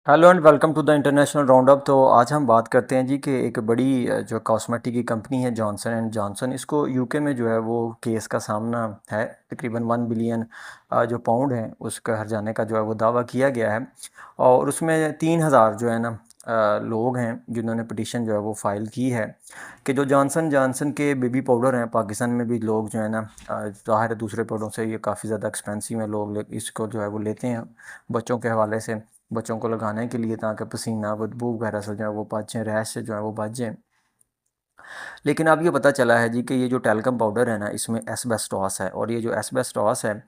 Hello and welcome to the international round up. तो आज हम बात करते हैं जी कि एक बड़ी जो कॉस्मेटिक की कंपनी है जॉनसन एंड जॉनसन, इसको यूके में जो है वो केस का सामना है। तकरीबन 1 बिलियन जो पाउंड है उसका हर जाने का जो है वो दावा किया गया है। और उसमें 3,000 जो है ना लोग हैं जिन्होंने पिटीशन जो है वो फाइल की है कि जो जॉनसन जॉनसन के बेबी पाउडर हैं, पाकिस्तान में भी लोग जो है ना ज़ाहिर है दूसरे पाउडरों से ये काफ़ी ज़्यादा एक्सपेंसिव है, लोग इसको जो है वो लेते हैं बच्चों के हवाले से, बच्चों को लगाने के लिए, ताकि पसीना बदबू वगैरह से जो है वो बच जाएँ, रैश से जो है वो बच जाएँ। लेकिन अब ये पता चला है जी कि ये जो टैल्कम पाउडर है ना, इसमें एस्बेस्टॉस है, और ये जो एस्बेस्टॉस है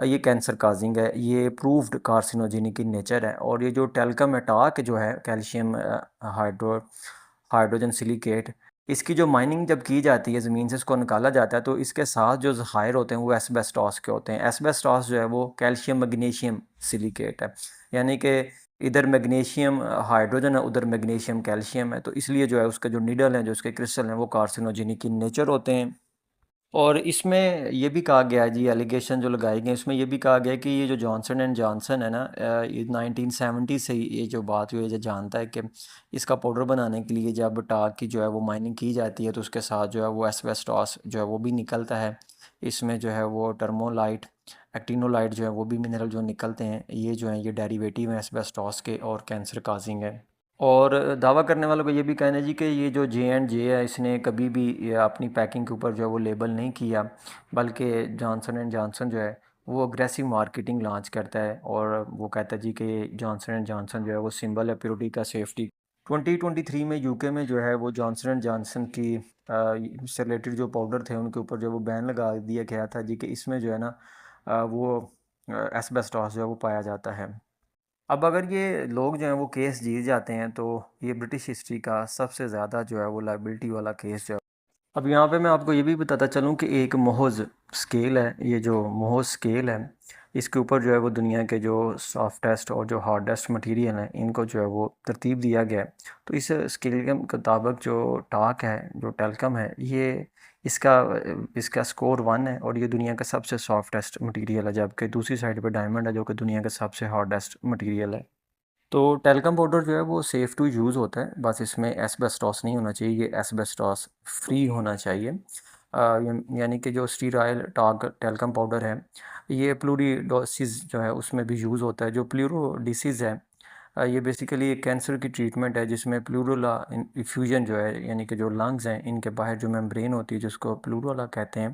ये कैंसर काजिंग है, ये प्रूव्ड कार्सिनोजेनिक इन नेचर है। और ये जो टैल्कम एटाक जो है कैल्शियम हाइड्रोजन सिलिकेट, इसकी जो माइनिंग जब की जाती है ज़मीन से, इसको निकाला जाता है, तो इसके साथ जो ज़खायर होते हैं वो एस्बेस्टॉस के होते हैं। एस्बेस्टॉस जो है वो कैल्शियम मैग्नीशियम सिलिकेट है, यानी कि इधर मैग्नीशियम हाइड्रोजन है, उधर मैग्नीशियम कैल्शियम है, तो इसलिए जो है उसके जो निडल हैं, जो उसके क्रिस्टल हैं, वो कार्सिनोजेनिक इन नेचर होते हैं। और इसमें ये भी कहा गया है जी, एलिगेशन जो लगाए गए हैं इसमें ये भी कहा गया है कि ये जो जॉनसन एंड जॉनसन है ना, ये 1970 से ही ये जो बात हुई है, जो जानता है कि इसका पाउडर बनाने के लिए जब टाक की जो है वो माइनिंग की जाती है तो उसके साथ जो है वो एस्बेस्टॉस जो है वो भी निकलता है। इसमें जो है वो टर्मोलाइट, एक्टिनोलाइट जो है वो भी मिनरल जो निकलते हैं, ये जो है ये डेरिवेटिव हैं एस्बेस्टॉस के और कैंसर काजिंग है। और दावा करने वालों का ये भी कहना है जी कि ये जो J&J है, इसने कभी भी ये अपनी पैकिंग के ऊपर जो है वो लेबल नहीं किया, बल्कि जॉनसन एंड जॉनसन जो है वो अग्रेसिव मार्केटिंग लॉन्च करता है, और वो कहता है जी कि जॉनसन एंड जॉनसन जो है वो सिंबल है प्योरिटी का, सेफ्टी। 2023 में यूके में जो है वो जॉनसन एंड जॉनसन की इससे रिलेटेड जो पाउडर थे उनके ऊपर जो वो बैन लगा दिया गया था जी कि इसमें जो है ना वो एस्बेस्टॉस जो है वो पाया जाता है। अब अगर ये लोग जो हैं वो केस जीत जाते हैं तो ये ब्रिटिश हिस्ट्री का सबसे ज़्यादा जो है वो लाइबिलिटी वाला केस जो है। अब यहाँ पे मैं आपको ये भी बताता चलूँ कि एक मोहज़ स्केल है, ये जो मोहज़ स्केल है इसके ऊपर जो है वो दुनिया के जो सॉफ्टेस्ट और जो हार्डेस्ट मटेरियल हैं इनको जो है वो तरतीब दिया गया है। तो इस स्केल के मुताबिक जो टाक है, जो टेल्कम है, ये इसका इसका स्कोर 1 है, और ये दुनिया का सबसे सॉफ्टेस्ट मटेरियल है, जबकि दूसरी साइड पे डायमंड है जो कि दुनिया का सबसे हार्डेस्ट मटेरियल है। तो टेल्कम पाउडर जो है वो सेफ़ टू यूज़ होता है, बस इसमें एस्बेस्टॉस नहीं होना चाहिए, ये एस्बेस्टॉस फ्री होना चाहिए। यानी कि जो स्टीराइल टाग टेल्कम पाउडर है ये प्लूरिडोसिस जो है उसमें भी यूज़ होता है। जो प्लूरोडिसीज़ है ये बेसिकली एक कैंसर की ट्रीटमेंट है जिसमें प्लूरोला इफ्यूजन जो है, यानी कि जो लंग्स हैं इनके बाहर जो मेम्ब्रेन होती है जिसको प्लूरोला कहते हैं,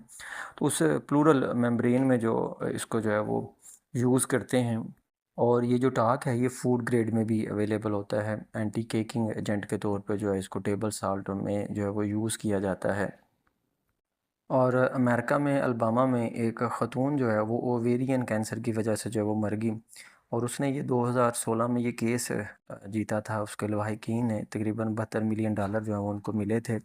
तो उस प्लूरल मेम्ब्रेन में जो इसको जो है वो यूज़ करते हैं। और ये जो टाक है ये फूड ग्रेड में भी अवेलेबल होता है, एंटी केकिंग एजेंट के तौर पे जो है इसको टेबल साल्ट में जो है वो यूज़ किया जाता है। और अमेरिका में अल्बामा में एक ख़तून जो है वो ओवेरियन कैंसर की वजह से जो है वो मर गई, और उसने ये 2016 में ये केस जीता था। उसके लवाहिकीन ने तकरीबन 72 मिलियन डॉलर जो है वो उनको मिले थे।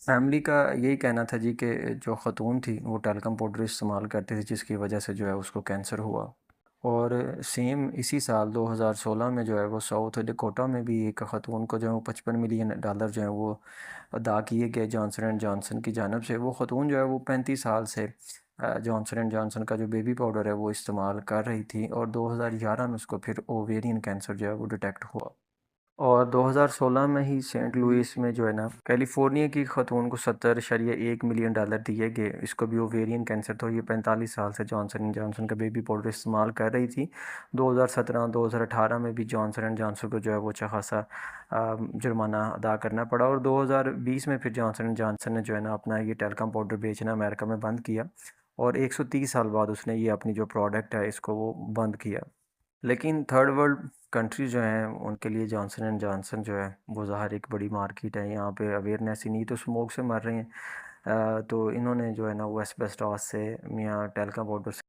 फैमिली का यही कहना था जी कि जो ख़तून थी वो टैल्कम पाउडर इस्तेमाल करती थी जिसकी वजह से जो है उसको कैंसर हुआ। और सेम इसी साल 2016 में जो है वो साउथ डकोटा में भी एक ख़तून को जो है वो 55 मिलियन डॉलर जो है वो अदा किए गए जॉनसन एंड जॉनसन की जानब से। वो ख़तून जो है वो 35 साल से जॉनसन एंड जॉनसन का जो बेबी पाउडर है वो इस्तेमाल कर रही थी, और 2011 में उसको फिर ओवेरियन कैंसर जो है वो डिटेक्ट हुआ। और 2016 में ही सेंट लुइस में जो है ना कैलिफोर्निया की खतून को 70.1 मिलियन डॉलर दिए गए, इसको भी ओवेरियन कैंसर था, और ये 45 साल से जॉनसन एंड जॉनसन का बेबी पाउडर इस्तेमाल कर रही थी। 2017-2018 में भी जॉनसन एंड जॉनसन को जो है वो अच्छा खासा जुर्माना अदा करना पड़ा, और 2020 में फिर जॉनसन एंड जॉनसन ने जो है ना अपना ये टेल्कम पाउडर बेचना अमेरिका में बंद किया, और 130 साल बाद उसने ये अपनी जो प्रोडक्ट है इसको वो बंद किया। लेकिन थर्ड वर्ल्ड कंट्री जो हैं उनके लिए जॉनसन एंड जॉनसन जो है वो ज़ाहिर एक बड़ी मार्केट है, यहाँ पे अवेयरनेस ही नहीं, तो स्मोक से मर रहे हैं। तो इन्होंने जो है ना वो एस्बेस्टॉस से या टेल्का पाउडर से